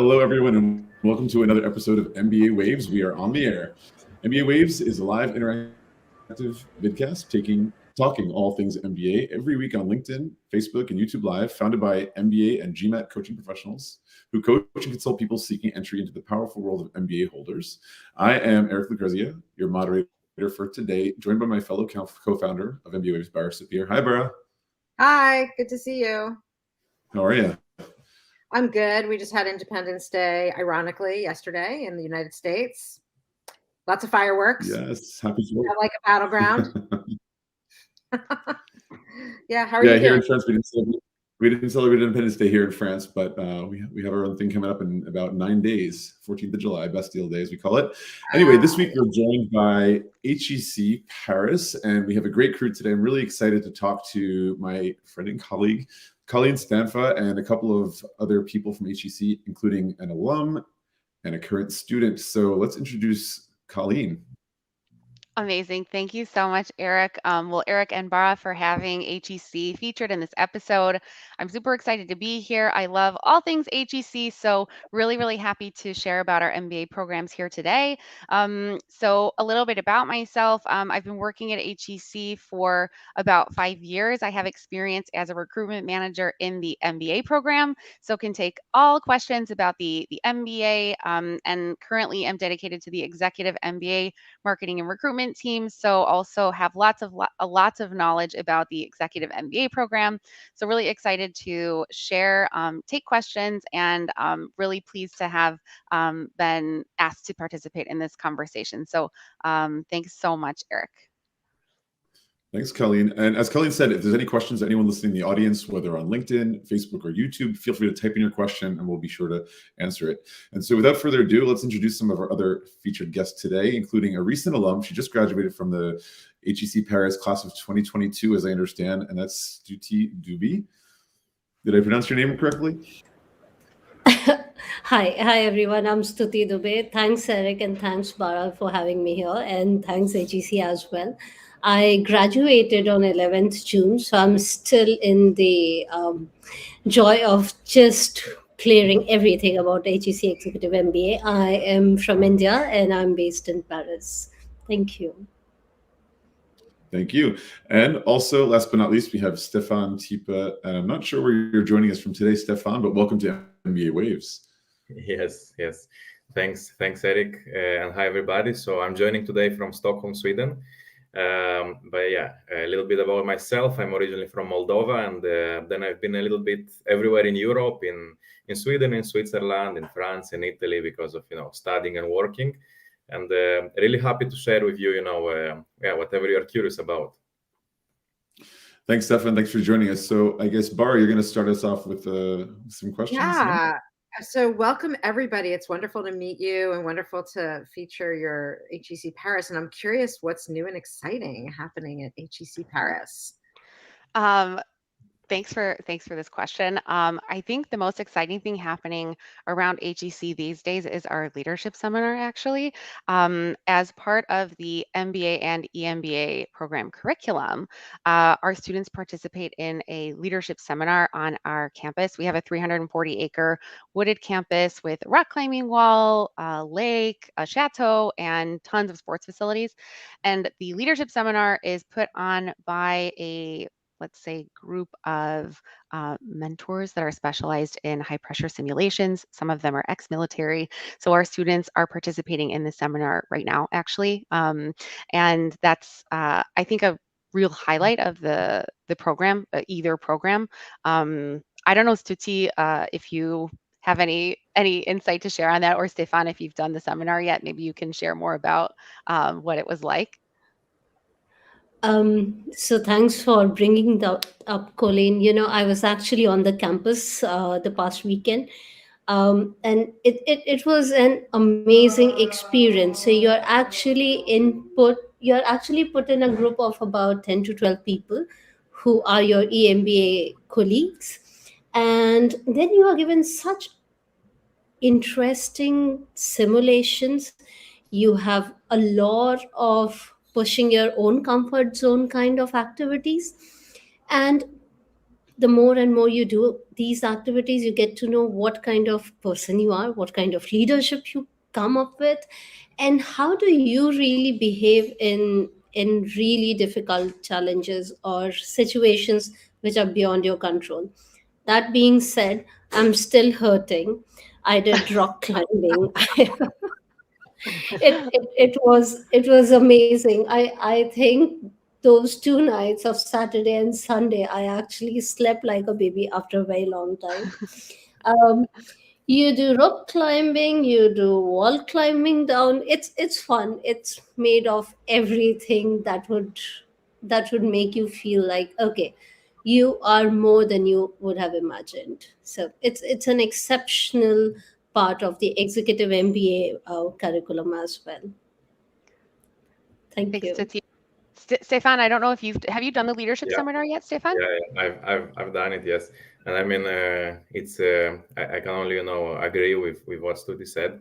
Hello, everyone, and welcome to another episode of MBA Waves. We are on the air. MBA Waves is a live interactive vidcast talking all things MBA every week on LinkedIn, Facebook, and YouTube Live, founded by MBA and GMAT coaching professionals who coach and consult people seeking entry into the powerful world of MBA holders. I am Eric Lucrezia, your moderator for today, joined by my fellow co-founder of MBA Waves, Bara Sapir. Hi, Bara. Hi, good to see you. How are you? I'm good. We just had Independence Day, ironically, yesterday in the United States. Lots of fireworks. Yes, happy to like a battleground. Yeah, how are you doing? Here in France, we didn't celebrate Independence Day here in France, but we have our own thing coming up in about 9 days, 14th of July, Bastille Day, as we call it. Anyway, this week we're joined by HEC Paris, and we have a great crew today. I'm really excited to talk to my friend and colleague, Colleen Stanfa, and a couple of other people from HEC, including an alum and a current student. So let's introduce Colleen. Amazing. Thank you so much, Eric. Well, Eric and Bara for having HEC featured in this episode. I'm super excited to be here. I love all things HEC, so really happy to share about our MBA programs here today. So a little bit about myself. I've been working at HEC for about 5 years. I have experience as a recruitment manager in the MBA program, so can take all questions about the MBA, and currently am dedicated to the executive MBA marketing and recruitment team. So also have lots of knowledge about the executive MBA program. So really excited to share, take questions, and really pleased to have been asked to participate in this conversation. So thanks so much, Eric. Thanks, Colleen. And as Colleen said, if there's any questions, anyone listening in the audience, whether on LinkedIn, Facebook, or YouTube, feel free to type in your question and we'll be sure to answer it. And so without further ado, let's introduce some of our other featured guests today, including a recent alum. She just graduated from the HEC Paris class of 2022, as I understand, and that's Stuti Dubey. Did I pronounce your name correctly? Hi everyone. I'm Stuti Dubey. Thanks, Eric, and thanks, Bara, for having me here, and thanks, HEC, as well. I graduated on 11th June, so I'm still in the joy of just clearing everything about HEC Executive MBA. I am from India and I'm based in Paris. Thank you. Thank you. And also, last but not least, we have Stefan Tipa. And I'm not sure where you're joining us from today, Stefan, but welcome to MBA Waves. Yes. Thanks, Eric. And hi, everybody. So I'm joining today from Stockholm, Sweden. But yeah, a little bit about myself. I'm originally from Moldova, and then I've been a little bit everywhere in Europe, in Sweden, in Switzerland, in France, in Italy, because of studying and working. And really happy to share with you, whatever you're curious about. Thanks, Stefan. Thanks for joining us. So I guess, Bara, you're going to start us off with some questions. Yeah. So welcome, everybody. It's wonderful to meet you and wonderful to feature your HEC Paris. And I'm curious what's new and exciting happening at HEC Paris. Thanks for this question. I think the most exciting thing happening around HEC these days is our leadership seminar, actually. As part of the MBA and EMBA program curriculum, our students participate in a leadership seminar on our campus. We have a 340-acre wooded campus with a rock climbing wall, a lake, a chateau, and tons of sports facilities. And the leadership seminar is put on by a, let's say, group of mentors that are specialized in high pressure simulations. Some of them are ex-military. So our students are participating in the seminar right now, actually. And that's, I think, a real highlight of the program, either program. I don't know, Stuti, if you have any insight to share on that, or Stefan, if you've done the seminar yet, maybe you can share more about what it was like. So thanks for bringing that up, Colleen. I was actually on the campus the past weekend, and it was an amazing experience. So you're actually put in a group of about 10 to 12 people who are your EMBA colleagues, and then you are given such interesting simulations. You have a lot of pushing your own comfort zone kind of activities, and the more and more you do these activities, you get to know what kind of person you are, what kind of leadership you come up with, and how do you really behave in really difficult challenges or situations which are beyond your control. That being said, I'm still hurting. I did rock climbing. It was amazing. I think those 2 nights of Saturday and Sunday, I actually slept like a baby after a very long time. Um, you do rock climbing, you do wall climbing down. It's fun. It's made of everything that would make you feel like, okay, you are more than you would have imagined. So it's an exceptional part of the executive MBA curriculum as well. Thank Thanks, you. Stuti. Stefan, I don't know if have you done the leadership seminar yet, Stefan? Yeah, I've done it, yes. And I mean, it's I can only agree with what Stuti said.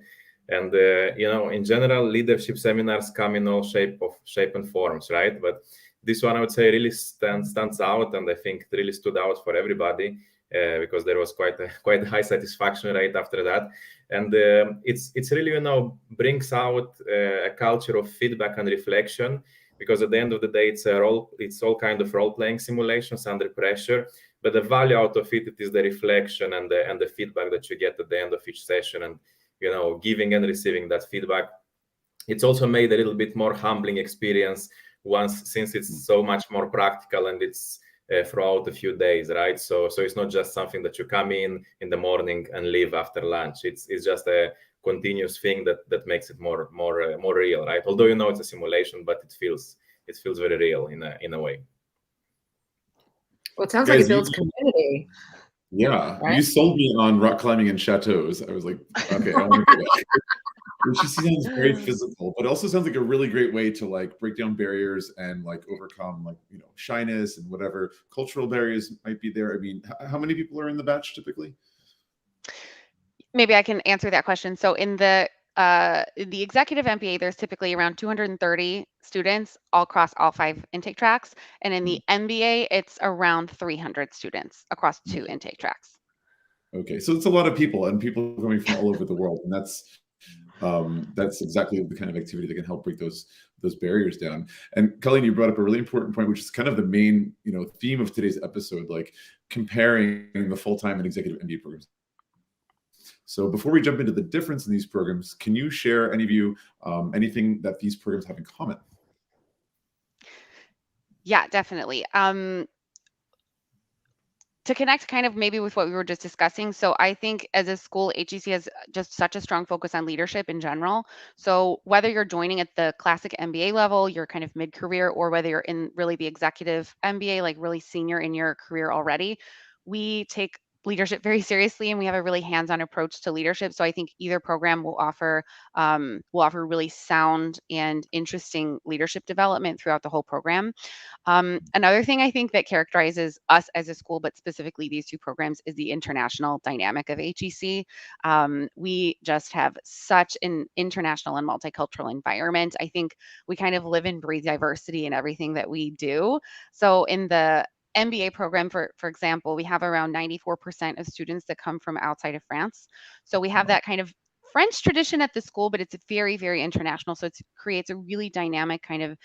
And in general, leadership seminars come in all shape and forms, right? But this one, I would say, really stands out, and I think it really stood out for everybody because there was quite a high satisfaction rate after that. And it's really brings out a culture of feedback and reflection, because at the end of the day, it's all kind of role-playing simulations under pressure. But the value out of it is the reflection and the feedback that you get at the end of each session, and giving and receiving that feedback. It's also made a little bit more humbling experience since it's so much more practical, and it's throughout a few days, right? So it's not just something that you come in the morning and leave after lunch. It's just a continuous thing that makes it more real, right? Although it's a simulation, but it feels very real in a way. Well, it sounds like it builds community. Yeah, right? You sold me on rock climbing and chateaus. I was like, okay, I want to do that. It just sounds very physical, but it also sounds like a really great way to like break down barriers and like overcome like shyness and whatever cultural barriers might be there. I mean, how many people are in the batch typically? Maybe I can answer that question. So in the executive MBA, there's typically around 230 students all across all 5 intake tracks, and in the MBA, it's around 300 students across 2 intake tracks. Okay, so it's a lot of people, and people coming from all over the world, and that's exactly the kind of activity that can help break those barriers down. And Colleen, you brought up a really important point, which is kind of the main theme of today's episode, like comparing the full-time and executive MBA programs. So before we jump into the difference in these programs, can you share, any of you, anything that these programs have in common? Yeah, definitely. To connect kind of maybe with what we were just discussing. So I think as a school, HEC has just such a strong focus on leadership in general. So whether you're joining at the classic MBA level, you're kind of mid-career, or whether you're in really the executive MBA, like really senior in your career already, we take leadership very seriously, and we have a really hands-on approach to leadership. So I think either program will offer really sound and interesting leadership development throughout the whole program. Another thing I think that characterizes us as a school, but specifically these 2 programs, is the international dynamic of HEC. We just have such an international and multicultural environment. I think we kind of live and breathe diversity in everything that we do. So in the MBA program, for example, we have around 94% of students that come from outside of France. So we have that kind of French tradition at the school, but it's very, very international. So it creates a really dynamic kind of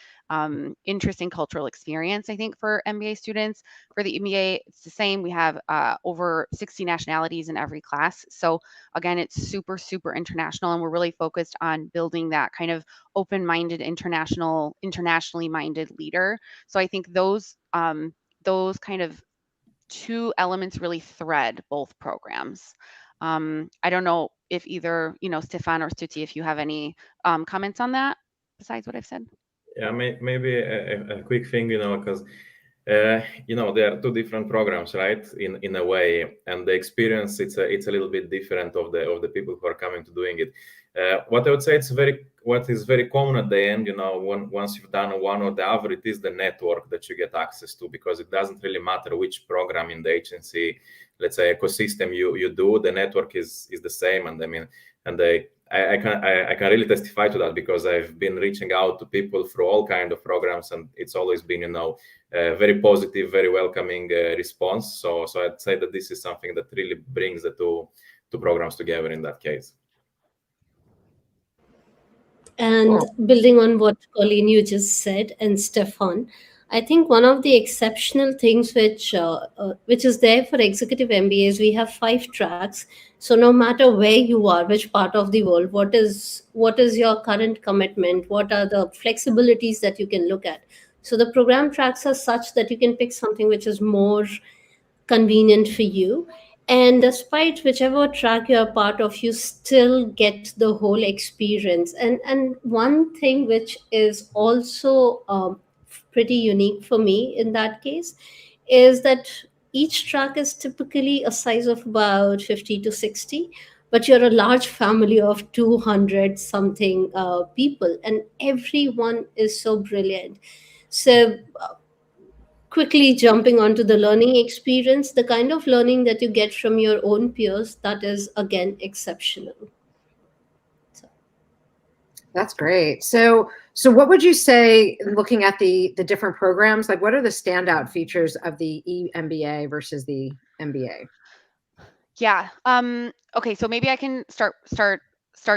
interesting cultural experience, I think, for MBA students. For the MBA, it's the same. We have over 60 nationalities in every class. So again, it's super, super international, and we're really focused on building that kind of open-minded, internationally minded leader. So I think those kind of 2 elements really thread both programs. I don't know if either, Stefan or Stuti, if you have any comments on that besides what I've said. Yeah, maybe a quick thing, because there are 2 different programs, right? In a way, and the experience it's a little bit different of the people who are coming to doing it. What I would say what is very common at the end, once you've done one or the other, it is the network that you get access to, because it doesn't really matter which program in the agency let's say, ecosystem you do, the network is the same. And I mean, and I can really testify to that, because I've been reaching out to people through all kind of programs, and it's always been, very positive, very welcoming response. So I'd say that this is something that really brings the two programs together in that case. And building on what Colleen you just said, and Stefan, I think one of the exceptional things which is there for executive MBAs, we have 5 tracks. So no matter where you are, which part of the world, what is your current commitment, what are the flexibilities that you can look at. So the program tracks are such that you can pick something which is more convenient for you. And despite whichever track you're part of, you still get the whole experience. And one thing which is also pretty unique for me in that case is that each track is typically a size of about 50 to 60, but you're a large family of 200 something people, and everyone is so brilliant. So quickly jumping onto the learning experience, the kind of learning that you get from your own peers, that is again exceptional. That's great. So what would you say, looking at the different programs, like what are the standout features of the EMBA versus the MBA? Yeah. Okay. So maybe I can start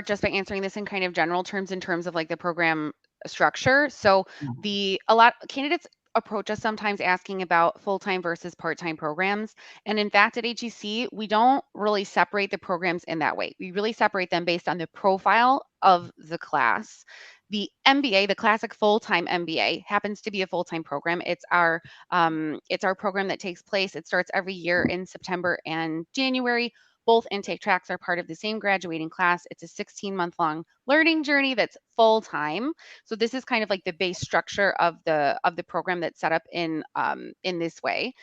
just by answering this in kind of general terms, in terms of like the program structure. So a lot candidates approach us sometimes asking about full-time versus part-time programs. And in fact, at HEC, we don't really separate the programs in that way. We really separate them based on the profile of the class. The MBA, the classic full-time MBA, happens to be a full-time program. It's our program that takes place. It starts every year in September and January. Both intake tracks are part of the same graduating class. It's a 16-month-long learning journey that's full-time. So this is kind of like the base structure of the program that's set up in this way.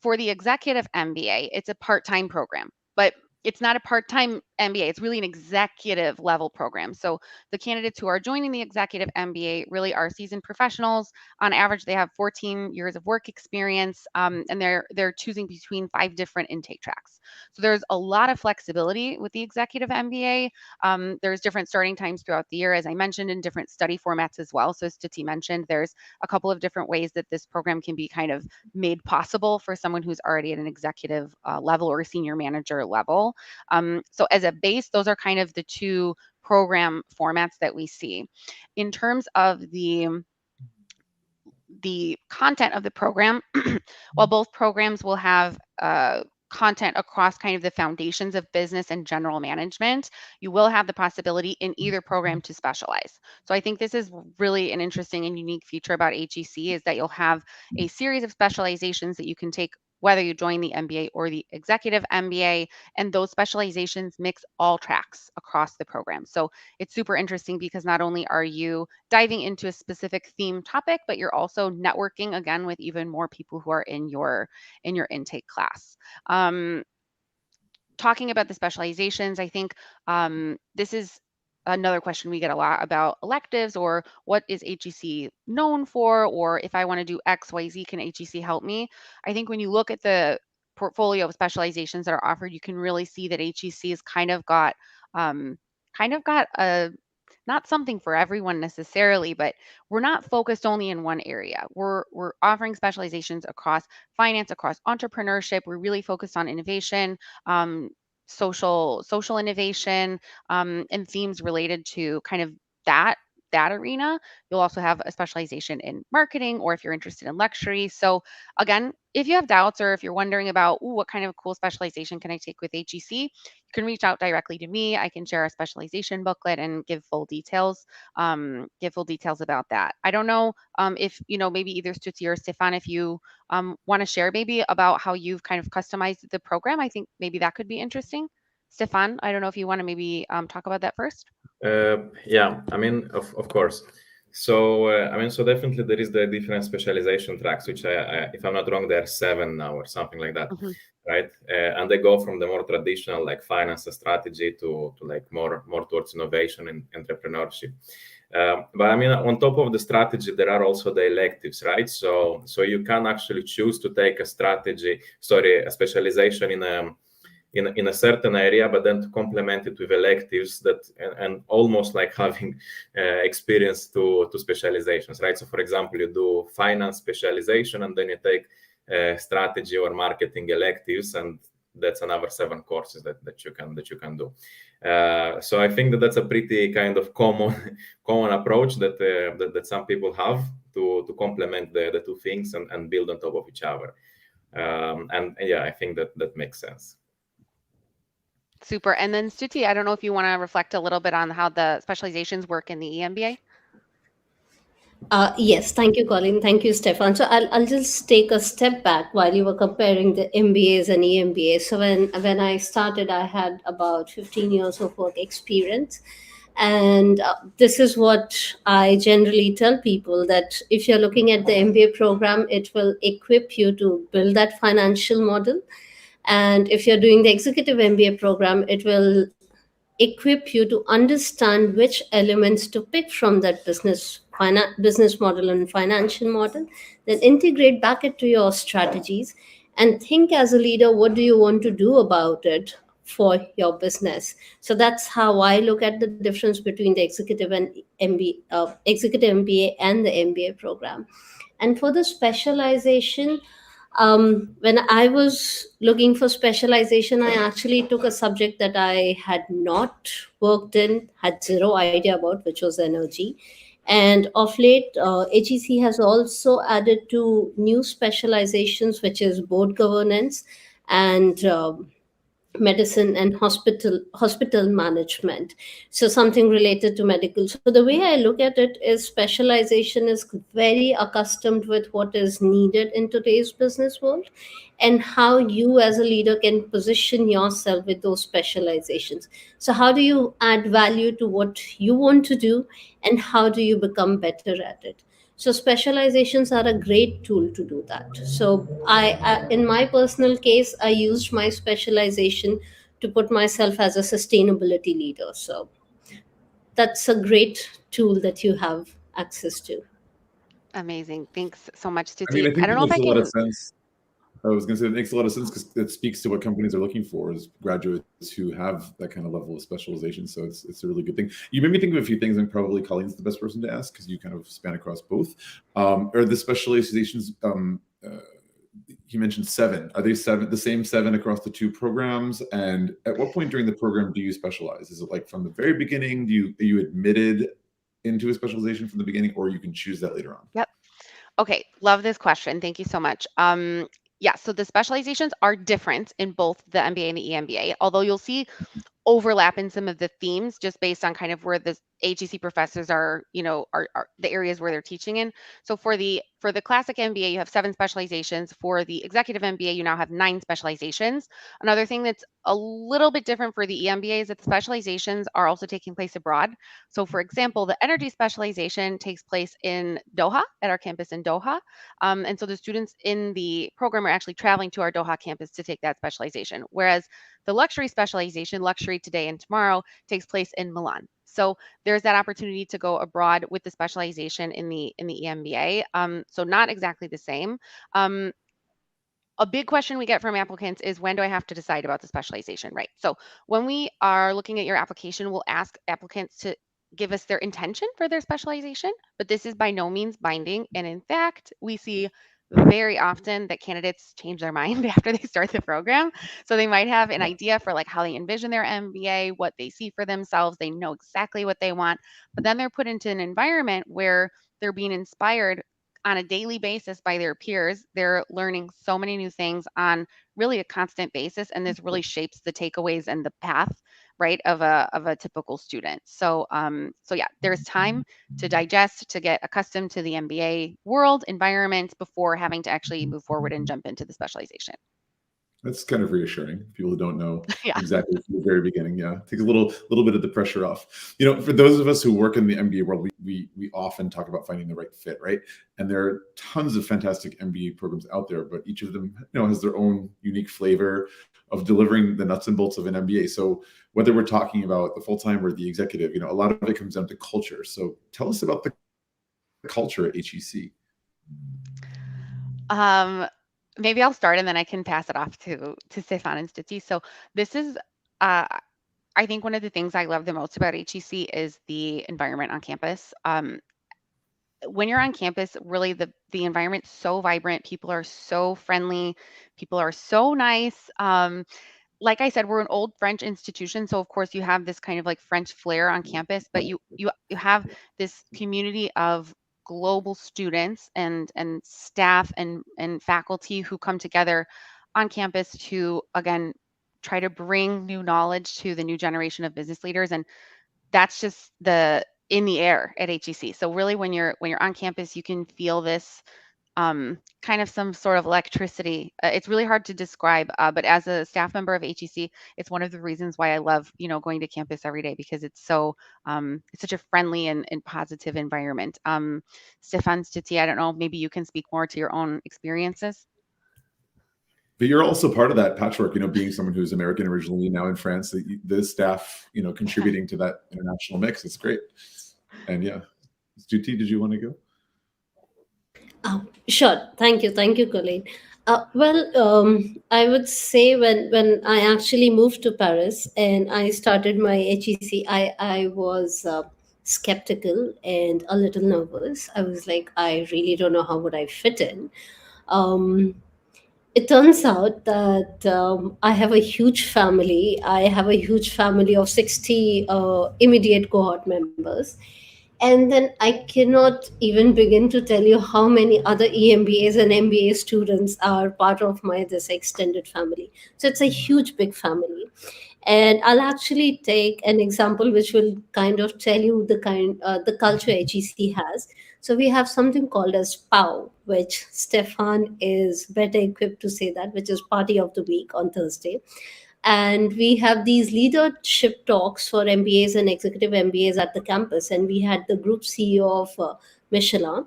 For the executive MBA, it's a part-time program, but it's not a part-time MBA. It's really an executive level program. So the candidates who are joining the executive MBA really are seasoned professionals. On average, they have 14 years of work experience, and they're choosing between 5 different intake tracks. So there's a lot of flexibility with the executive MBA. There's different starting times throughout the year, as I mentioned, in different study formats as well. So as Stuti mentioned, there's a couple of different ways that this program can be kind of made possible for someone who's already at an executive level or a senior manager level. So as a base, those are kind of the 2 program formats that we see. In terms of the content of the program, while both programs will have content across kind of the foundations of business and general management, you will have the possibility in either program to specialize. So I think this is really an interesting and unique feature about HEC, is that you'll have a series of specializations that you can take whether you join the MBA or the executive MBA, and those specializations mix all tracks across the program. So it's super interesting because not only are you diving into a specific theme topic, but you're also networking again with even more people who are in your intake class. Talking about the specializations, I think this is another question we get a lot about electives, or what is HEC known for, or if I want to do XYZ, can HEC help me? I think when you look at the portfolio of specializations that are offered, you can really see that HEC has kind of got a, not something for everyone necessarily, but we're not focused only in one area. We're offering specializations across finance, across entrepreneurship. We're really focused on innovation, social innovation, and themes related to kind of that arena. You'll also have a specialization in marketing, or if you're interested in luxury. So again, if you have doubts, or if you're wondering about, what kind of cool specialization can I take with HEC, you can reach out directly to me. I can share a specialization booklet and give full details about that. I don't know if, maybe either Stuti or Stefan, if you want to share maybe about how you've kind of customized the program. I think maybe that could be interesting. Stefan, I don't know if you want to maybe talk about that first. Yeah, I mean, of course. So I mean, so definitely there is the different specialization tracks, which if I'm not wrong, there are 7 now or something like that, right? And they go from the more traditional like finance and strategy to like more towards innovation and entrepreneurship. But I mean, on top of the strategy, there are also the electives, right? So you can actually choose to take a specialization in a certain area, but then to complement it with electives that and almost like having experience to specializations, right? So for example, you do finance specialization and then you take strategy or marketing electives, and that's another 7 courses that you can do. So I think that's a pretty kind of common approach that some people have to complement the two things and build on top of each other. And yeah, I think that makes sense. Super. And then Stuti, I don't know if you want to reflect a little bit on how the specializations work in the EMBA. Yes, thank you, Colleen. Thank you, Stefan. So I'll just take a step back while you were comparing the MBAs and EMBAs. So when I started, I had about 15 years of work experience. And this is what I generally tell people, that if you're looking at the MBA program, it will equip you to build that financial model. And if you're doing the executive MBA program, it will equip you to understand which elements to pick from that business model and financial model, then integrate back into your strategies and think as a leader, what do you want to do about it for your business? So that's how I look at the difference between the executive MBA and the MBA program. And for the specialization, when I was looking for specialization, I actually took a subject that I had not worked in, had zero idea about, which was energy. And of late, HEC has also added 2 new specializations, which is board governance and medicine and hospital management, so something related to medical. So the way I look at it is specialization is very accustomed with what is needed in today's business world, and how you as a leader can position yourself with those specializations. So how do you add value to what you want to do, and how do you become better at it? So specializations are a great tool to do that. So I in my personal case, I used my specialization to put myself as a sustainability leader. So that's a great tool that you have access to. Amazing. Thanks so much, I mean, Stuti. I think I don't know it if I makes a lot of can. sense. I was going to say it makes a lot of sense because it speaks to what companies are looking for, is graduates who have that kind of level of specialization. So it's a really good thing. You made me think of a few things, and probably Colleen's the best person to ask because you kind of span across both. Are the specializations, you mentioned 7. Are they the same 7 across the 2 programs? And at what point during the program do you specialize? Is it like from the very beginning? Are you admitted into a specialization from the beginning, or you can choose that later on? Yep. Okay, love this question. Thank you so much. Yeah, so the specializations are different in both the MBA and the EMBA, although you'll see overlap in some of the themes just based on kind of where the HEC professors are, are the areas where they're teaching in. So for the classic MBA, you have 7 specializations. For the executive MBA, you now have 9 specializations. Another thing that's a little bit different for the EMBA is that the specializations are also taking place abroad. So for example, the energy specialization takes place in Doha, at our campus in Doha. And so the students in the program are actually traveling to our Doha campus to take that specialization. Whereas the luxury specialization, luxury today and tomorrow, takes place in Milan. So there's that opportunity to go abroad with the specialization in the EMBA. So not exactly the same. A big question we get from applicants is, when do I have to decide about the specialization, right? So when we are looking at your application, we'll ask applicants to give us their intention for their specialization, but this is by no means binding. And in fact, we see very often that candidates change their mind after they start the program. So they might have an idea for like how they envision their MBA, what they see for themselves. They know exactly what they want, but then they're put into an environment where they're being inspired on a daily basis by their peers. They're learning so many new things on really a constant basis, and this really shapes the takeaways and the path, right, of a typical student. So yeah, there's time to digest, to get accustomed to the MBA world environment before having to actually move forward and jump into the specialization. That's kind of reassuring. People who don't know Yeah. exactly from the very beginning. Yeah, takes a little bit of the pressure off. You know, for those of us who work in the MBA world, we often talk about finding the right fit, right? And there are tons of fantastic MBA programs out there, but each of them, you know, has their own unique flavor of delivering the nuts and bolts of an MBA. So whether we're talking about the full-time or the executive, you know, a lot of it comes down to culture. So tell us about the culture at HEC. Maybe I'll start and then I can pass it off to Stefan and Stuti. So this is, I think one of the things I love the most about HEC is the environment on campus. When you're on campus, really the environment's so vibrant. People are so friendly. People are so nice. Like I said, we're an old French institution, so of course you have this kind of like French flair on campus, but you have this community of global students and staff and faculty who come together on campus to again try to bring new knowledge to the new generation of business leaders, and that's just in the air at HEC. So really, when you're on campus, you can feel this kind of some sort of electricity. It's really hard to describe, but as a staff member of HEC, it's one of the reasons why I love, going to campus every day, because it's so it's such a friendly and positive environment. Stefan, Stuti, I don't know, maybe you can speak more to your own experiences. But you're also part of that patchwork, you know, being someone who's American originally, now in France, the staff, you know, contributing to that international mix. It's great. And yeah, Stuti, did you want to go? Sure. Thank you, Colleen. I would say when I actually moved to Paris and I started my HEC, I was skeptical and a little nervous. I was like, I really don't know how would I fit in. It turns out that I have a huge family. I have a huge family of 60 immediate cohort members. And then I cannot even begin to tell you how many other EMBAs and MBA students are part of this extended family. So it's a huge, big family. And I'll actually take an example which will kind of tell you the culture HEC has. So we have something called as POW, which Stefan is better equipped to say that, which is Party of the Week on Thursday. And we have these leadership talks for MBAs and executive MBAs at the campus. And we had the group CEO of Michelin.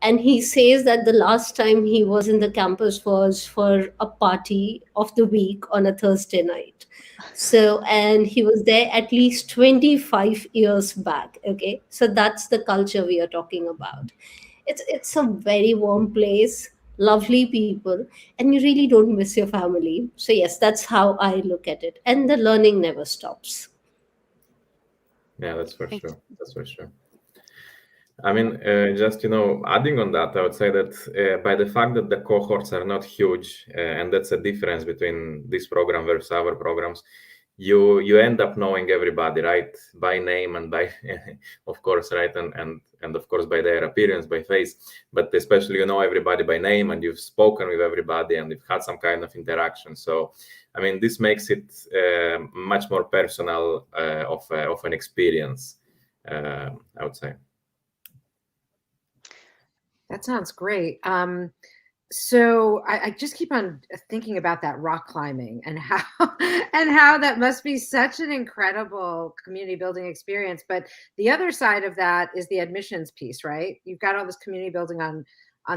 And he says that the last time he was in the campus was for a party of the week on a Thursday night. So, and he was there at least 25 years back. Okay. So that's the culture we are talking about. It's a very warm place, lovely people, and you really don't miss your family. So yes, that's how I look at it. And the learning never stops. Yeah, that's for sure. That's for sure. I mean, just, adding on that, I would say that by the fact that the cohorts are not huge, and that's a difference between this program versus our programs, you end up knowing everybody, right, by name and by, of course, right, and of course by their appearance, by face, but especially you know everybody by name and you've spoken with everybody and you've had some kind of interaction. So, I mean, this makes it much more personal of an experience, I would say. That sounds great. So I just keep on thinking about that rock climbing and how that must be such an incredible community building experience. But the other side of that is the admissions piece, right? You've got all this community building on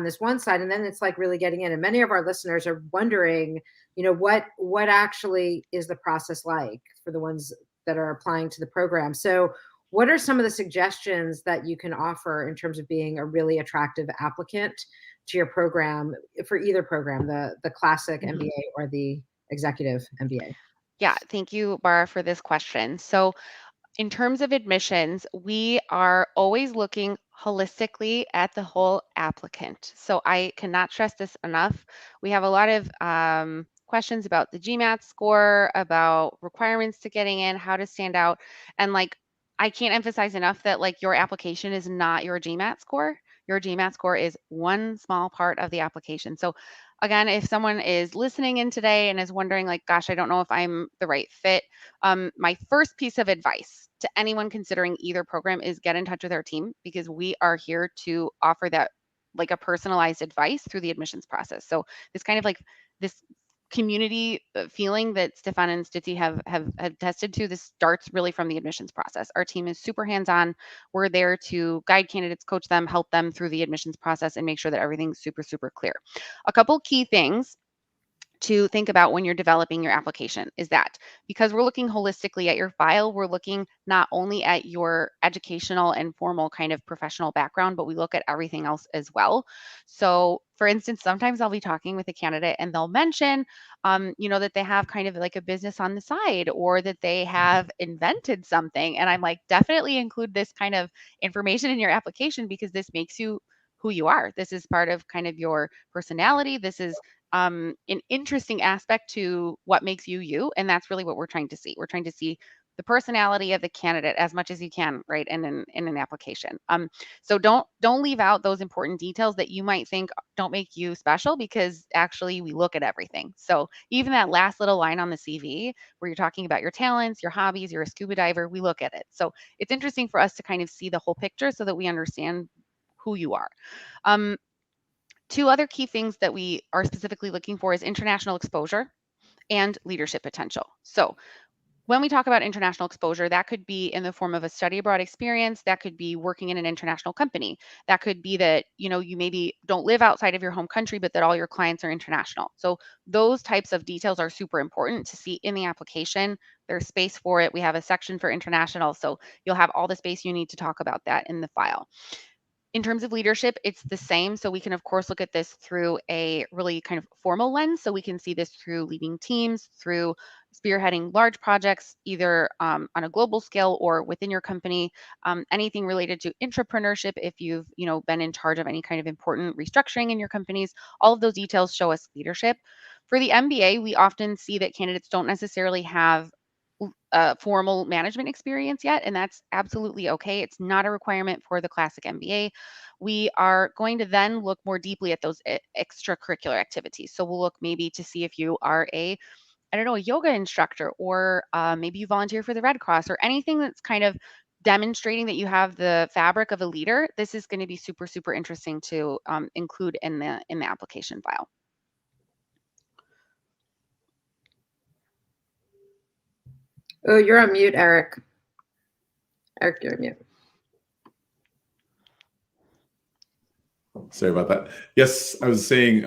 this one side, and then it's like really getting in. And many of our listeners are wondering, what actually is the process like for the ones that are applying to the program. So what are some of the suggestions that you can offer in terms of being a really attractive applicant to your program, for either program, the classic MBA or the executive MBA? Yeah, thank you, Bara, for this question. So in terms of admissions, we are always looking holistically at the whole applicant. So I cannot stress this enough. We have a lot of questions about the GMAT score, about requirements to getting in, how to stand out. And I can't emphasize enough that your application is not your GMAT score. Your GMAT score is one small part of the application. So again, if someone is listening in today and is wondering gosh, I don't know if I'm the right fit, my first piece of advice to anyone considering either program is get in touch with our team, because we are here to offer that a personalized advice through the admissions process. So this kind of this community feeling that Stefan and Stuti have tested to. This starts really from the admissions process. Our team is super hands-on. We're there to guide candidates, coach them, help them through the admissions process, and make sure that everything's super, super clear. A couple key things to think about when you're developing your application is that because we're looking holistically at your file, we're looking not only at your educational and formal kind of professional background, but we look at everything else as well. So for instance, sometimes I'll be talking with a candidate and they'll mention, that they have kind of like a business on the side or that they have invented something. And I'm like, definitely include this kind of information in your application because this makes you who you are. This is part of kind of your personality. This is an interesting aspect to what makes you you, and that's really what we're trying to see. We're trying to see the personality of the candidate as much as you can, right, in an application. So don't leave out those important details that you might think don't make you special, because actually we look at everything. So even that last little line on the CV where you're talking about your talents, your hobbies, you're a scuba diver, we look at it. So it's interesting for us to kind of see the whole picture so that we understand who you are. Two other key things that we are specifically looking for is international exposure and leadership potential. So when we talk about international exposure, that could be in the form of a study abroad experience, that could be working in an international company, that could be that, you maybe don't live outside of your home country, but that all your clients are international. So those types of details are super important to see in the application. There's space for it. We have a section for international, so you'll have all the space you need to talk about that in the file. In terms of leadership, it's the same. So we can, of course, look at this through a really kind of formal lens. So we can see this through leading teams, through spearheading large projects, either on a global scale or within your company. Anything related to entrepreneurship, if you've been in charge of any kind of important restructuring in your companies, all of those details show us leadership. For the MBA, we often see that candidates don't necessarily have formal management experience yet, and that's absolutely okay. It's not a requirement for the classic MBA. We are going to then look more deeply at those extracurricular activities. So we'll look maybe to see if you are a yoga instructor, or maybe you volunteer for the Red Cross, or anything that's kind of demonstrating that you have the fabric of a leader. This is going to be super, super interesting to include in the application file. Oh, you're on mute, Eric. Eric, you're on mute. Sorry about that. Yes, I was saying,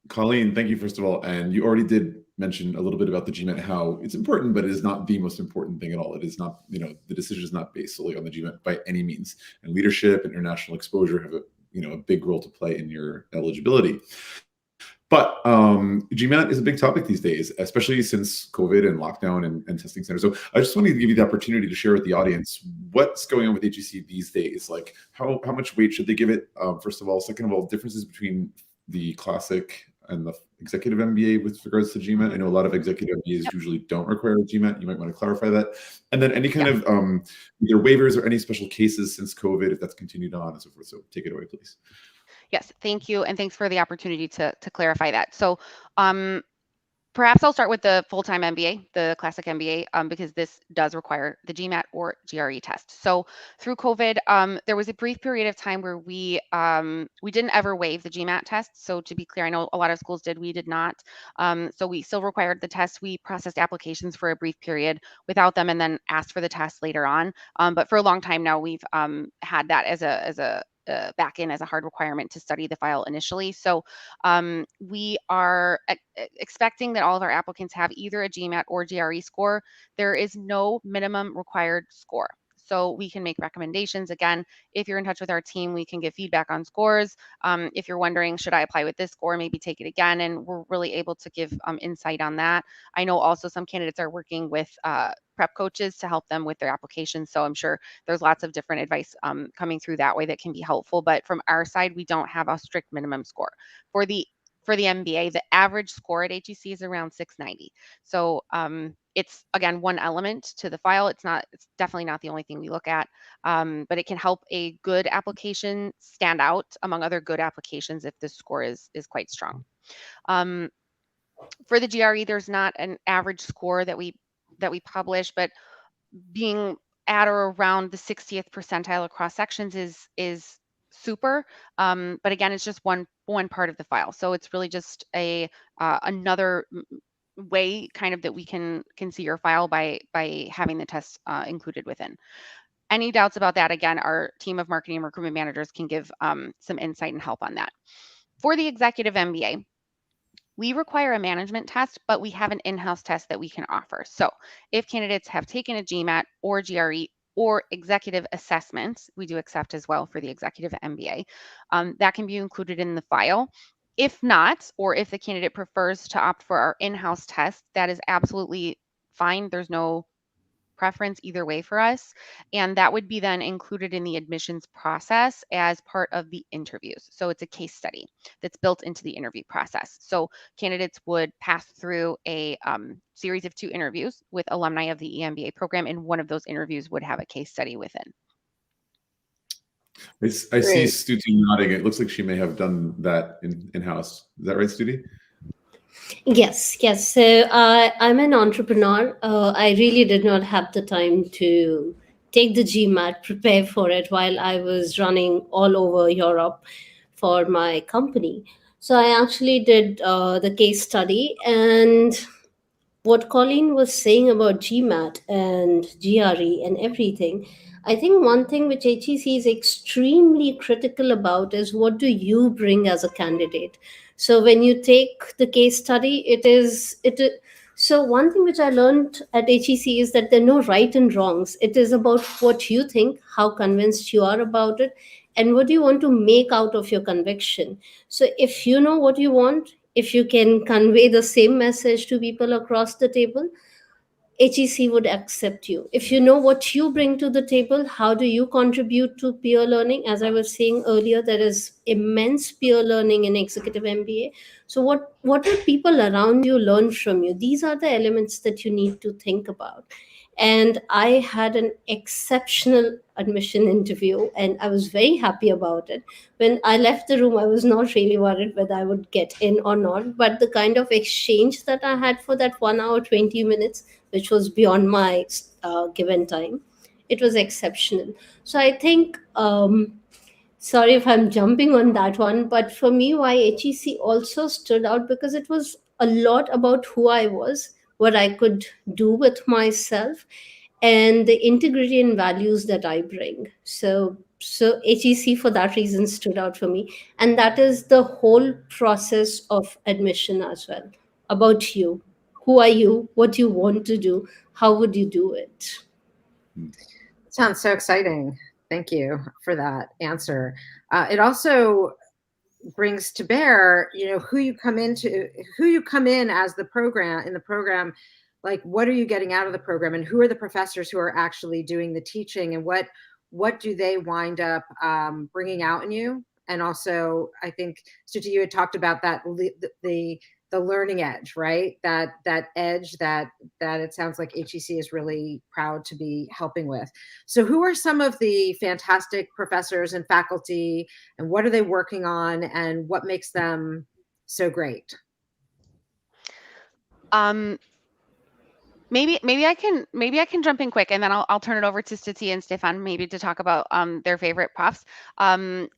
Colleen, thank you, first of all. And you already did mention a little bit about the GMAT, how it's important, but it is not the most important thing at all. It is not, the decision is not based solely on the GMAT by any means. And leadership and international exposure have a big role to play in your eligibility. But GMAT is a big topic these days, especially since COVID and lockdown and testing centers. So I just wanted to give you the opportunity to share with the audience what's going on with HEC these days. Like how much weight should they give it? First of all. Second of all, differences between the classic and the executive MBA with regards to GMAT. I know a lot of executive MBAs usually don't require a GMAT. You might want to clarify that. And then any kind of either waivers or any special cases since COVID, if that's continued on and so forth. So take it away, please. Yes, thank you. And thanks for the opportunity to clarify that. So perhaps I'll start with the full-time MBA, the classic MBA, because this does require the GMAT or GRE test. So through COVID, there was a brief period of time where we didn't ever waive the GMAT test. So to be clear, I know a lot of schools did, we did not. So we still required the test. We processed applications for a brief period without them and then asked for the test later on. But for a long time now, we've had that as a back in as a hard requirement to study the file initially. So we are expecting that all of our applicants have either a GMAT or GRE score. There is no minimum required score. So we can make recommendations. Again, if you're in touch with our team, we can give feedback on scores. If you're wondering, should I apply with this score, maybe take it again, and we're really able to give insight on that. I know also some candidates are working with prep coaches to help them with their applications. So I'm sure there's lots of different advice coming through that way that can be helpful. But from our side, we don't have a strict minimum score. For the MBA, the average score at HEC is around 690. So it's, again, one element to the file. It's definitely not the only thing we look at, but it can help a good application stand out among other good applications if the score is quite strong. For the GRE, there's not an average score that we publish, but being at or around the 60th percentile across sections is super. But again, it's just one part of the file. So it's really just another way kind of that we can see your file by having the test included within. Any doubts about that, again, our team of marketing and recruitment managers can give some insight and help on that. For the executive MBA, we require a management test, but we have an in-house test that we can offer. So if candidates have taken a GMAT or GRE or executive assessments, we do accept as well for the executive MBA, that can be included in the file. If not, or if the candidate prefers to opt for our in-house test, that is absolutely fine. There's no preference either way for us. And that would be then included in the admissions process as part of the interviews. So it's a case study that's built into the interview process. So candidates would pass through a series of 2 interviews with alumni of the EMBA program, and one of those interviews would have a case study within. I see Stuti nodding. It looks like she may have done that in-house. Is that right, Stuti? Yes. So I'm an entrepreneur. I really did not have the time to take the GMAT, prepare for it while I was running all over Europe for my company. So I actually did the case study, and what Colleen was saying about GMAT and GRE and everything, I think one thing which HEC is extremely critical about is what do you bring as a candidate. So when you take the case study, so one thing which I learned at HEC is that there are no right and wrongs. It is about what you think, how convinced you are about it, and what do you want to make out of your conviction. So if you know what you want, if you can convey the same message to people across the table, HEC would accept you. If you know what you bring to the table, how do you contribute to peer learning? As I was saying earlier, there is immense peer learning in executive MBA. So what do people around you learn from you? These are the elements that you need to think about. And I had an exceptional admission interview, and I was very happy about it. When I left the room, I was not really worried whether I would get in or not. But the kind of exchange that I had for that 1 hour, 20 minutes, which was beyond my given time, it was exceptional. So I think, sorry if I'm jumping on that one, but for me, why HEC also stood out, because it was a lot about who I was, what I could do with myself, and the integrity and values that I bring. So HEC for that reason stood out for me. And that is the whole process of admission as well. About you. Who are you? What you want to do? How would you do it? Sounds so exciting. Thank you for that answer. It also brings to bear, who you come in as the program, like what are you getting out of the program, and who are the professors who are actually doing the teaching, and what do they wind up bringing out in you? And also, I think, Stuti, you had talked about that, the learning edge, right? That edge that it sounds like HEC is really proud to be helping with. So who are some of the fantastic professors and faculty, and what are they working on, and what makes them so great? Maybe I can jump in quick, and then I'll turn it over to Stuti and Stefan maybe to talk about their favorite profs.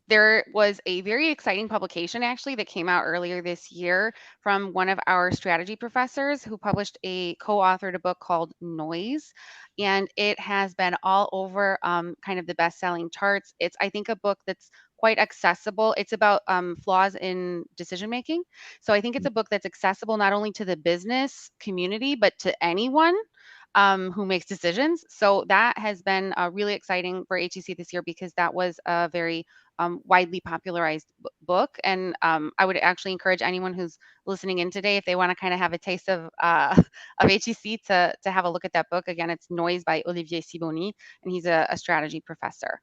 There was a very exciting publication actually that came out earlier this year from one of our strategy professors who co-authored a book called Noise, and it has been all over kind of the best-selling charts. It's, I think, a book that's quite accessible. It's about flaws in decision making. So I think it's a book that's accessible not only to the business community, but to anyone who makes decisions. So that has been really exciting for HEC this year, because that was a very widely popularized book. And I would actually encourage anyone who's listening in today, if they want to kind of have a taste of HEC, to have a look at that book. Again, it's Noise by Olivier Sibony, and he's a strategy professor.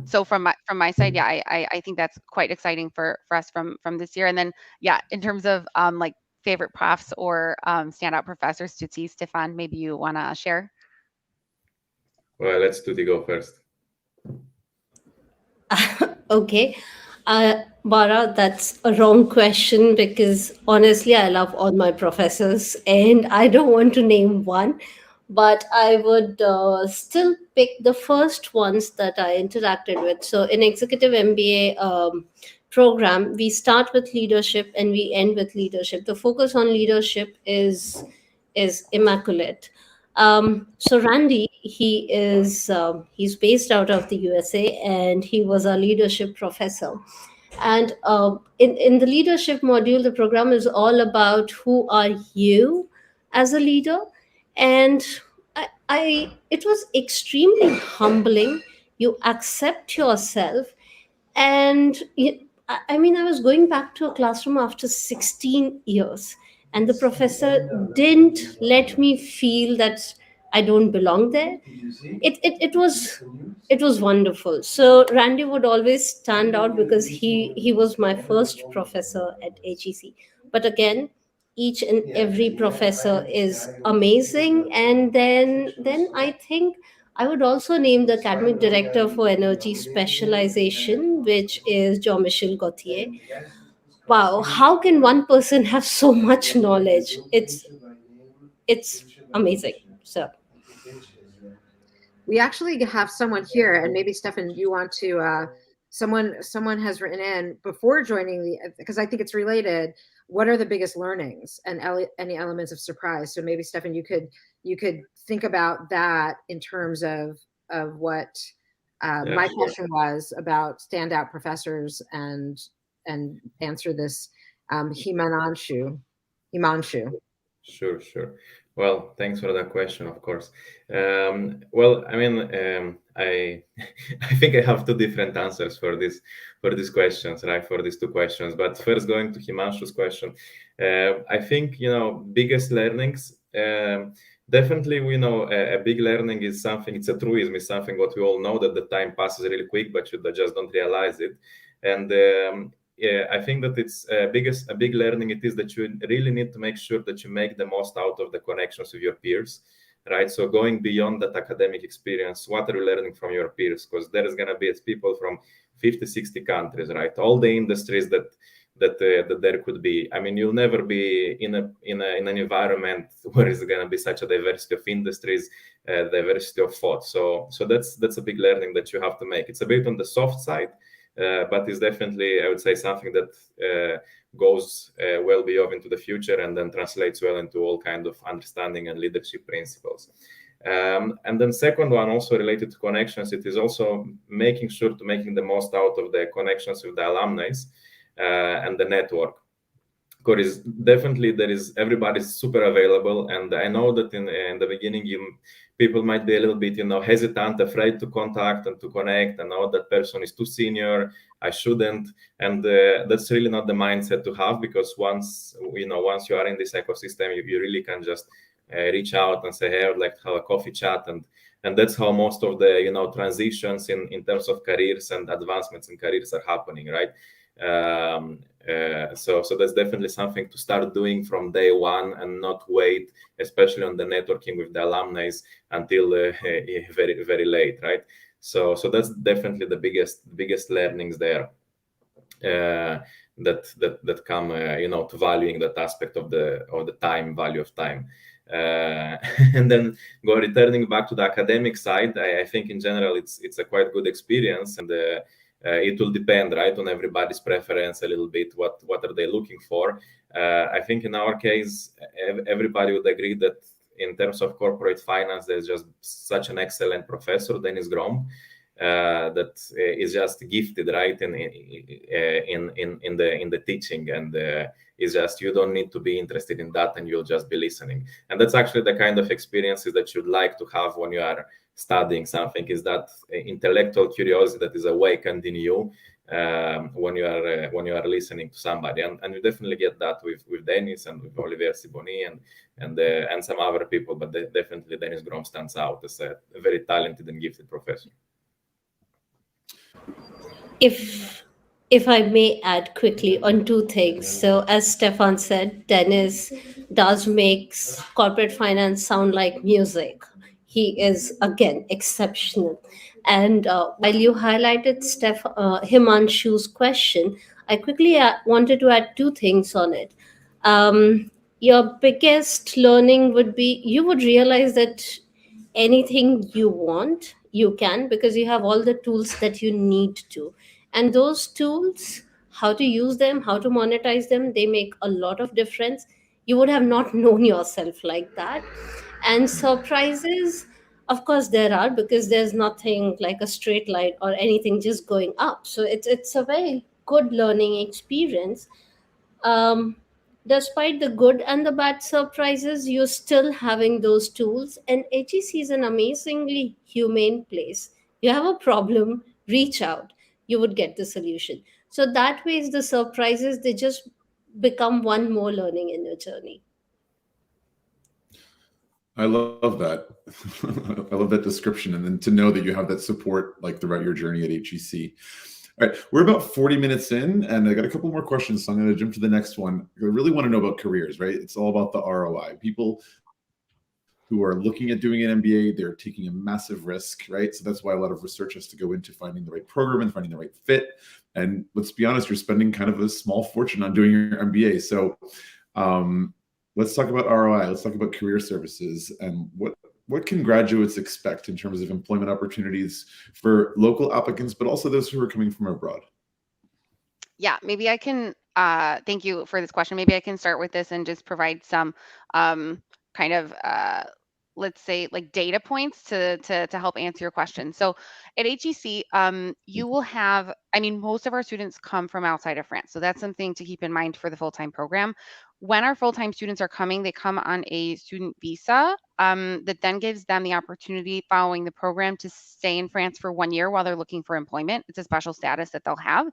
So from my side, yeah, I think that's quite exciting for us from this year. And then, yeah, in terms of like favorite profs or standout professors, Stuti, Stefan, maybe you want to share? Well, let's Stuti go first. Okay. Bara, that's a wrong question, because honestly, I love all my professors and I don't want to name one. but I would still pick the first ones that I interacted with. So in executive MBA program, we start with leadership and we end with leadership. The focus on leadership is immaculate. So Randy, he's based out of the USA, and he was a leadership professor. And in the leadership module, the program is all about who are you as a leader. And it was extremely humbling. You accept yourself. And I mean, I was going back to a classroom after 16 years, and the professor didn't let me feel that I don't belong there. It was wonderful. So Randy would always stand out because he was my first professor at HEC. But again, each and every professor is amazing. And then I think I would also name the academic director for energy specialization, which is Jean-Michel Gauthier. Wow, how can one person have so much knowledge? It's amazing. So We actually have someone here, and maybe Stefan, you want to, someone has written in before joining because I think it's related. What are the biggest learnings and any elements of surprise? So maybe Stefan, you could think about that in terms of what my question was about standout professors and answer this, Himanshu. Sure. Well, thanks for that question, of course. Well, I mean, I think I have two different answers for these questions, right? For these two questions. But first, going to Himanshu's question, I think biggest learnings. Definitely, we know a big learning is something. It's a truism. It's something what we all know, that the time passes really quick, but you just don't realize it. And yeah, I think that it's a big learning. It is that you really need to make sure that you make the most out of the connections with your peers, right? So going beyond that academic experience, what are you learning from your peers? Because there is going to be people from 50, 60 countries, right? All the industries that there could be. I mean, you'll never be in an environment where it's going to be such a diversity of industries, diversity of thought. So that's a big learning that you have to make. It's a bit on the soft side. But it's definitely, I would say, something that goes well beyond into the future and then translates well into all kind of understanding and leadership principles. And then second one, also related to connections, it is also making the most out of the connections with the alumni and the network. Because definitely everybody's super available, and I know that in the beginning people might be a little bit hesitant, afraid to contact and to connect, and know that person is too senior, I shouldn't, and that's really not the mindset to have, because once you are in this ecosystem, you really can just reach out and say, hey, I would like to have a coffee chat, and that's how most of the transitions in terms of careers and advancements in careers are happening, right? So that's definitely something to start doing from day one and not wait, especially on the networking with the alumni, until very, very late, right? So that's definitely the biggest learnings there that come to valuing that aspect of the time, value of time. And then returning back to the academic side, I think in general it's a quite good experience, and it will depend, right, on everybody's preference a little bit. What are they looking for? I think in our case, everybody would agree that in terms of corporate finance, there's just such an excellent professor, Dennis Grom, that is just gifted, right, in the teaching, and it's just, you don't need to be interested in that, and you'll just be listening. And that's actually the kind of experiences that you'd like to have when you are studying something, is that intellectual curiosity that is awakened in you when you are listening to somebody, and you definitely get that with Dennis and with Olivier Sibony and some other people, but definitely Dennis Grom stands out as a very talented and gifted professor. If I may add quickly on two things. So as Stefan said, Dennis does make corporate finance sound like music. He is, again, exceptional. And while you highlighted Himanshu's question, I quickly wanted to add two things on it. your biggest learning would be you would realize that anything you want, you can, because you have all the tools that you need to. And those tools, how to use them, how to monetize them, they make a lot of difference. You would have not known yourself like that. And surprises, of course there are, because there's nothing like a straight line or anything just going up. So it's a very good learning experience. um, Despite the good and the bad surprises, you're still having those tools. And HEC is an amazingly humane place. You have a problem, reach out, you would get the solution. So that way, the surprises, they just become one more learning in your journey. I love that. I love that description. And then to know that you have that support like throughout your journey at HEC. All right, we're about 40 minutes in, and I got a couple more questions, so I'm going to jump to the next one. I really want to know about careers, right? It's all about the ROI. People who are looking at doing an MBA, they're taking a massive risk, right? So that's why a lot of research has to go into finding the right program and finding the right fit. And let's be honest, you're spending kind of a small fortune on doing your MBA. So let's talk about ROI. Let's talk about career services and what can graduates expect in terms of employment opportunities for local applicants, but also those who are coming from abroad? Yeah, maybe I can, thank you for this question. Maybe I can start with this and just provide some kind of, let's say, like data points to help answer your question. So at HEC, you will have, I mean, most of our students come from outside of France. So that's something to keep in mind for the full-time program. When our full-time students are coming, they come on a student visa that then gives them the opportunity following the program to stay in France for 1 year while they're looking for employment. It's a special status that they'll have.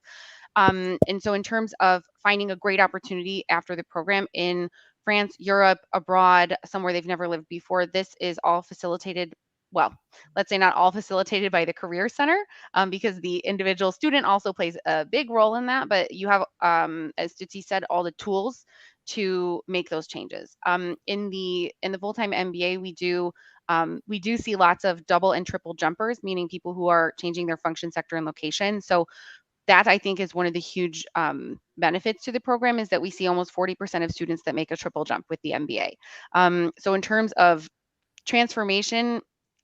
And so in terms of finding a great opportunity after the program in France, Europe, abroad, somewhere they've never lived before, this is all facilitated, well, let's say not all facilitated by the Career Center, because the individual student also plays a big role in that, but you have, as Stuti said, all the tools to make those changes. In the full-time MBA, we do see lots of double and triple jumpers, meaning people who are changing their function, sector, and location. So that I think is one of the huge benefits to the program, is that we see almost 40% of students that make a triple jump with the MBA. So in terms of transformation,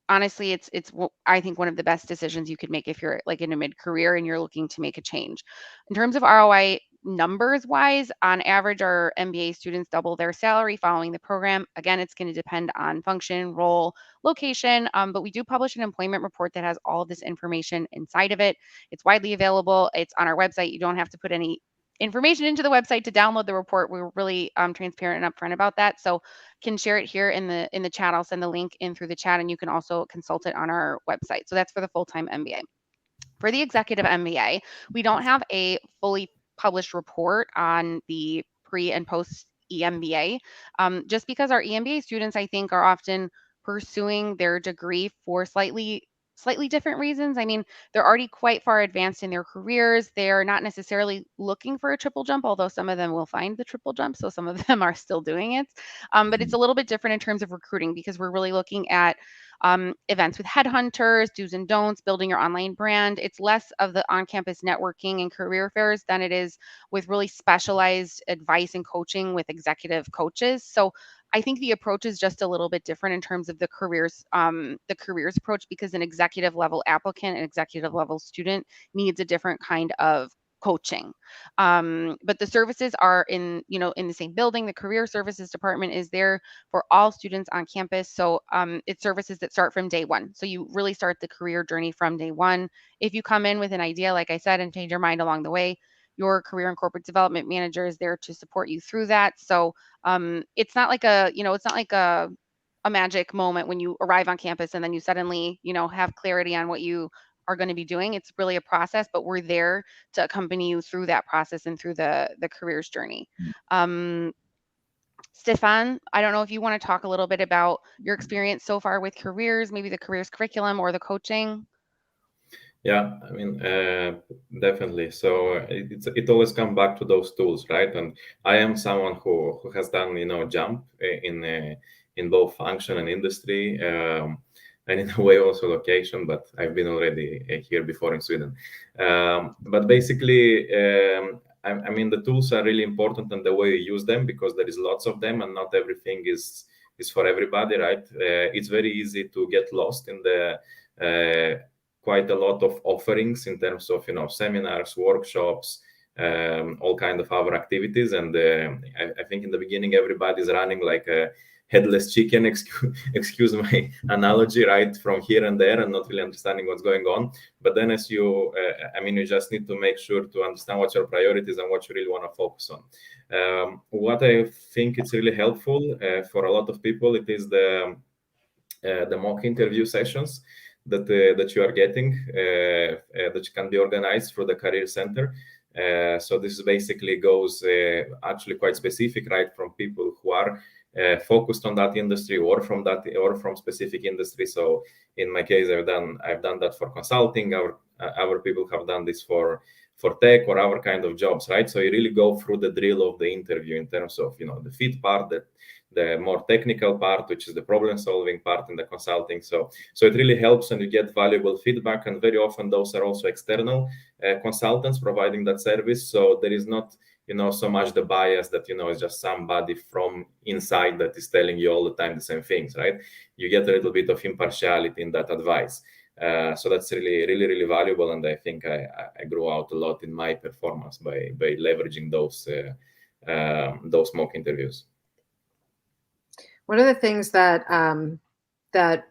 honestly, it's I think one of the best decisions you could make if you're like in a mid-career and you're looking to make a change. In terms of ROI numbers wise, on average, our MBA students double their salary following the program. Again, it's going to depend on function, role, location, but we do publish an employment report that has all of this information inside of it. It's widely available. It's on our website. You don't have to put any information into the website to download the report. We're really transparent and upfront about that. So can share it here in the chat. I'll send the link in through the chat, and you can also consult it on our website. So that's for the full-time MBA. For the executive MBA, we don't have a fully published report on the pre and post EMBA, just because our EMBA students, I think, are often pursuing their degree for slightly different reasons. I mean, they're already quite far advanced in their careers. They're not necessarily looking for a triple jump, although some of them will find the triple jump. So some of them are still doing it. But it's a little bit different in terms of recruiting, because we're really looking at events with headhunters, do's and don'ts, building your online brand. It's less of the on-campus networking and career fairs than it is with really specialized advice and coaching with executive coaches. So I think the approach is just a little bit different in terms of the careers approach, because an executive level applicant, an executive level student needs a different kind of coaching. But the services are in the same building. The career services department is there for all students on campus. So it's services that start from day one. So you really start the career journey from day one. If you come in with an idea, like I said, and change your mind along the way, your career and corporate development manager is there to support you through that. So it's not like a magic moment when you arrive on campus and then you suddenly, have clarity on what you are going to be doing. It's really a process, but we're there to accompany you through that process and through the careers journey. Stefan, I don't know if you want to talk a little bit about your experience so far with careers, maybe the careers curriculum or the coaching. Yeah, I mean, definitely. So it always comes back to those tools, right? And I am someone who has done, jump in both function and industry, and in a way also location, but I've been already here before in Sweden. But basically, I mean, the tools are really important and the way you use them, because there is lots of them and not everything is for everybody, right? It's very easy to get lost in the quite a lot of offerings in terms of, seminars, workshops, all kind of other activities. And I think in the beginning, everybody's running like a headless chicken, excuse my analogy, right, from here and there, and not really understanding what's going on. But then as you just need to make sure to understand what your priorities and what you really want to focus on. What I think it's really helpful for a lot of people, it is the mock interview sessions that you are getting, that can be organized through the Career Center. So this basically goes actually quite specific, right, from people who are focused on that industry or from specific industry. So in my case, I've done that for consulting. Our people have done this for tech or our kind of jobs, right? So you really go through the drill of the interview in terms of the fit part, the more technical part, which is the problem solving part in the consulting. So it really helps, and you get valuable feedback. And very often those are also external consultants providing that service. So there is not so much the bias that it's just somebody from inside that is telling you all the time the same things, right? You get a little bit of impartiality in that advice. So that's really, really, really valuable. And I think I grew out a lot in my performance by leveraging those mock interviews. One of the things that that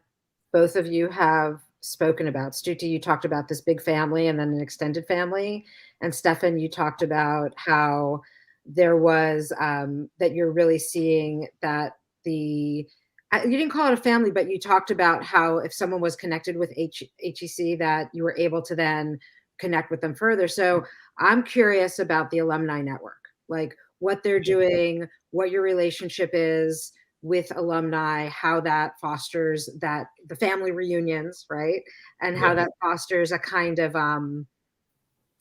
both of you have spoken about, Stuti, you talked about this big family and then an extended family, and Stefan, you talked about how there was that you're really seeing that you didn't call it a family, but you talked about how if someone was connected with HEC, that you were able to then connect with them further. So I'm curious about the Alumni Network, like what they're doing, what your relationship is with alumni, how that fosters the family reunions, right? And how that fosters a kind of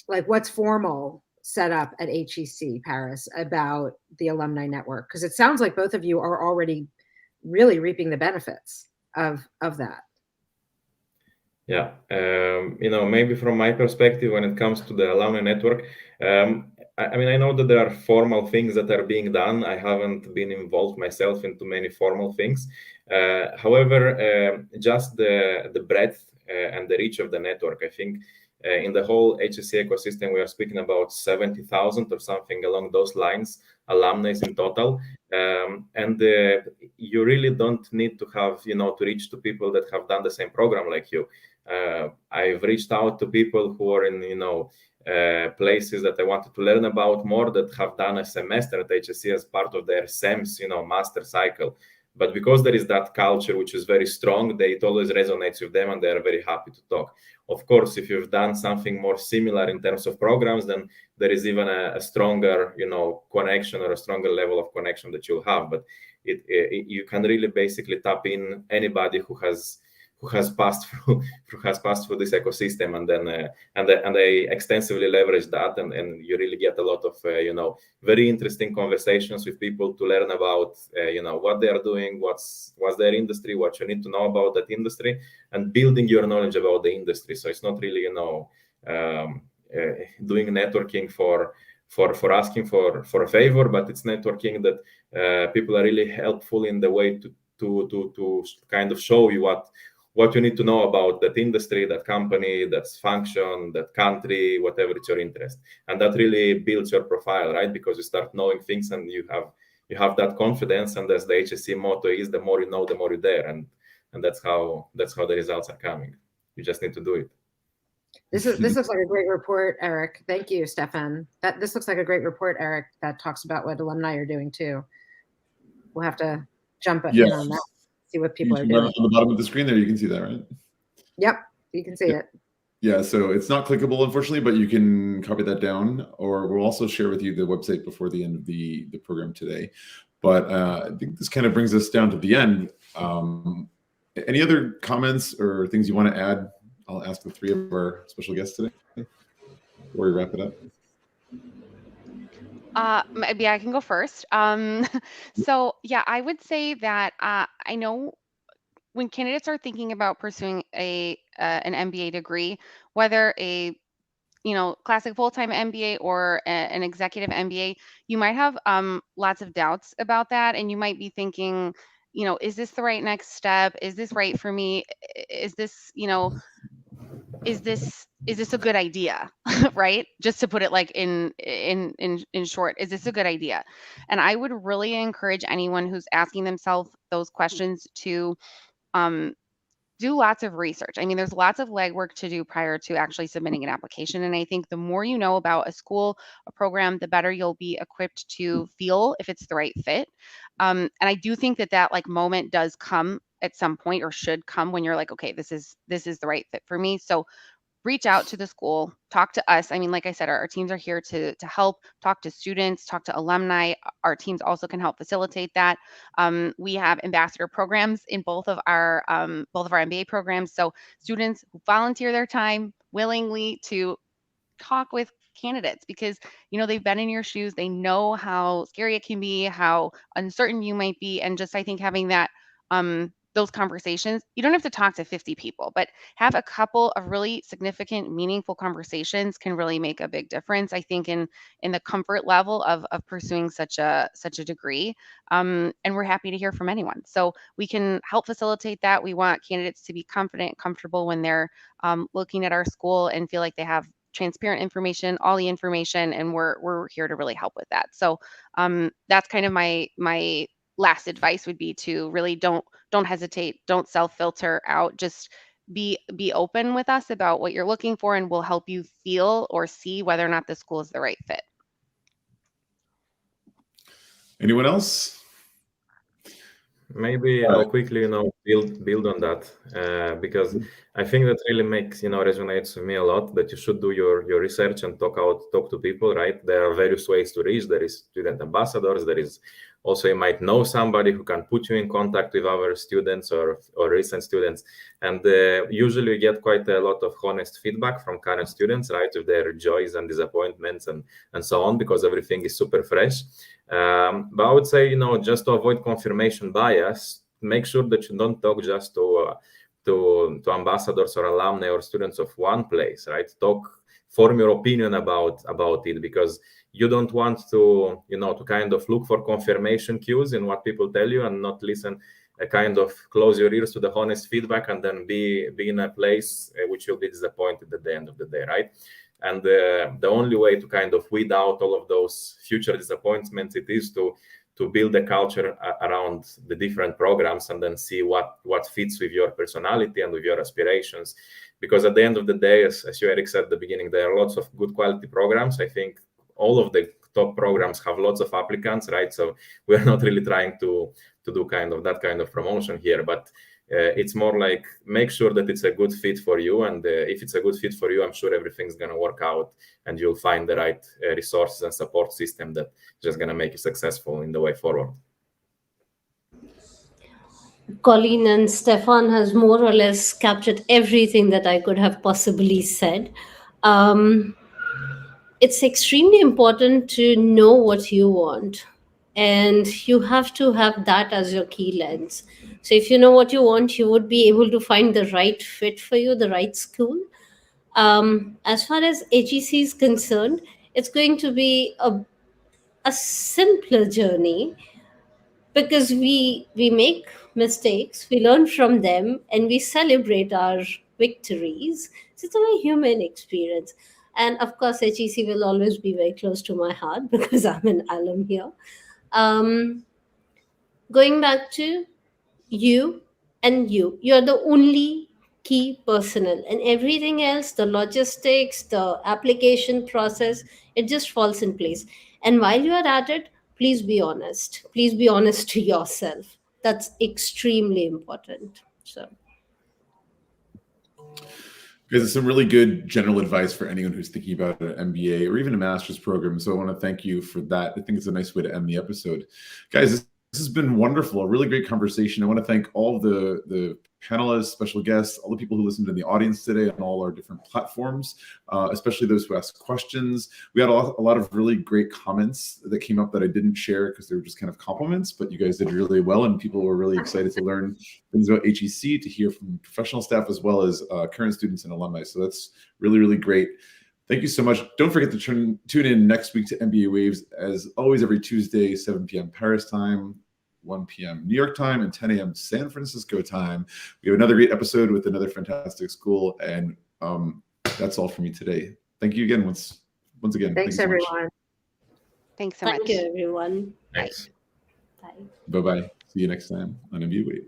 like what's formal set up at HEC Paris about the Alumni Network, because it sounds like both of you are already really reaping the benefits of that. Yeah, maybe from my perspective, when it comes to the Alumni Network, I know that there are formal things that are being done. I haven't been involved myself into many formal things. However, just the breadth and the reach of the network, I think in the whole HEC ecosystem, we are speaking about 70,000 or something along those lines, alumni in total. And you really don't need to have, to reach to people that have done the same program like you. I've reached out to people who are in, places that I wanted to learn about more, that have done a semester at HEC as part of their SEMS, master cycle. But because there is that culture which is very strong, it always resonates with them and they are very happy to talk. Of course, if you've done something more similar in terms of programs, then there is even a stronger, connection or a stronger level of connection that you'll have. But you can really basically tap in anybody who has passed through this ecosystem, and they extensively leverage that, and you really get a lot of very interesting conversations with people to learn about what they are doing, what's their industry, what you need to know about that industry, and building your knowledge about the industry. So it's not really doing networking for asking for a favor, but it's networking that people are really helpful in the way to kind of show you what you need to know about that industry, that company, that function, that country, whatever it's your interest. And that really builds your profile, right? Because you start knowing things and you have that confidence. And as the HEC motto is, the more you know, the more you're there. And that's how the results are coming. You just need to do it. This looks like a great report, Eric. Thank you, Stefan. This looks like a great report, Eric, that talks about what alumni are doing too. We'll have to jump in on that. See what people are doing. On the bottom of the screen there, you can see that, right? Yep, you can see it. Yeah, so it's not clickable, unfortunately, but you can copy that down, or we'll also share with you the website before the end of the program today. But I think this kind of brings us down to the end. Any other comments or things you want to add? I'll ask the three of our special guests today before we wrap it up. Maybe I can go first. So yeah, I would say that I know when candidates are thinking about pursuing an MBA degree, whether a classic full-time MBA or an executive MBA, you might have lots of doubts about that, and you might be thinking, is this the right next step? Is this right for me? Is this, is this a good idea? Right? Just to put it like in short, is this a good idea? And I would really encourage anyone who's asking themselves those questions to do lots of research. I mean, there's lots of legwork to do prior to actually submitting an application. And I think the more you know about a school, a program, the better you'll be equipped to feel if it's the right fit. And I do think that like moment does come at some point, or should come, when you're like, okay, this is the right fit for me. So reach out to the school, talk to us. I mean, like I said, our teams are here to help, talk to students, talk to alumni. Our teams also can help facilitate that. We have ambassador programs in both of our MBA programs. So students who volunteer their time willingly to talk with candidates, because they've been in your shoes, they know how scary it can be, how uncertain you might be, and just I think having that those conversations, you don't have to talk to 50 people, but have a couple of really significant, meaningful conversations can really make a big difference, I think, in the comfort level of pursuing such a degree. And we're happy to hear from anyone. So we can help facilitate that. We want candidates to be confident and comfortable when they're looking at our school and feel like they have transparent information, all the information, and we're here to really help with that. So that's kind of my last advice would be to really don't hesitate, don't self-filter out, just be open with us about what you're looking for, and we'll help you feel or see whether or not the school is the right fit. Anyone else? Maybe quickly, build on that, because I think that really makes, resonates with me a lot, that you should do your research and talk to people, right? There are various ways to reach. There is student ambassadors. There is also, you might know somebody who can put you in contact with our students or recent students. And usually you get quite a lot of honest feedback from current students, right? With their joys and disappointments and so on, because everything is super fresh. But I would say, just to avoid confirmation bias, make sure that you don't talk just to ambassadors or alumni or students of one place, right? Form your opinion about it, because you don't want to, to kind of look for confirmation cues in what people tell you and not listen, kind of close your ears to the honest feedback, and then be in a place which you'll be disappointed at the end of the day, right? And the only way to kind of weed out all of those future disappointments, it is to build a culture around the different programs, and then see what fits with your personality and with your aspirations. Because at the end of the day, as you, Eric, said at the beginning, there are lots of good quality programs. I think all of the top programs have lots of applicants, right? So we're not really trying to do that kind of promotion here, but it's more like make sure that it's a good fit for you. And if it's a good fit for you, I'm sure everything's going to work out, and you'll find the right resources and support system that just going to make you successful in the way forward. Colleen and Stefan has more or less captured everything that I could have possibly said. It's extremely important to know what you want, and you have to have that as your key lens. So if you know what you want, you would be able to find the right fit for you, the right school. As far as HEC is concerned, it's going to be a simpler journey, because we make mistakes, we learn from them, and we celebrate our victories. So it's a very human experience. And of course, HEC will always be very close to my heart because I'm an alum here. Going back to you're the only key personnel, and everything else, the logistics, the application process, it just falls in place. And while you are at it, please be honest. Please be honest to yourself. That's extremely important. So. There's some really good general advice for anyone who's thinking about an MBA or even a master's program. So I want to thank you for that. I think it's a nice way to end the episode. Guys, this has been wonderful, a really great conversation. I want to thank all the panelists, special guests, all the people who listened in the audience today on all our different platforms, especially those who asked questions. We had a lot of really great comments that came up that I didn't share because they were just kind of compliments, but you guys did really well, and people were really excited to learn things about HEC, to hear from professional staff as well as current students and alumni. So that's really, really great. Thank you so much. Don't forget to tune in next week to MBA Waves, as always, every Tuesday, 7 p.m. Paris time, 1 p.m. New York time, and 10 a.m. San Francisco time. We have another great episode with another fantastic school, and that's all for me today. Thank you again once again. Thanks, so everyone. Much. Thanks so much. Thank you, everyone. Thanks. Bye. Bye-bye. See you next time on MBA Waves.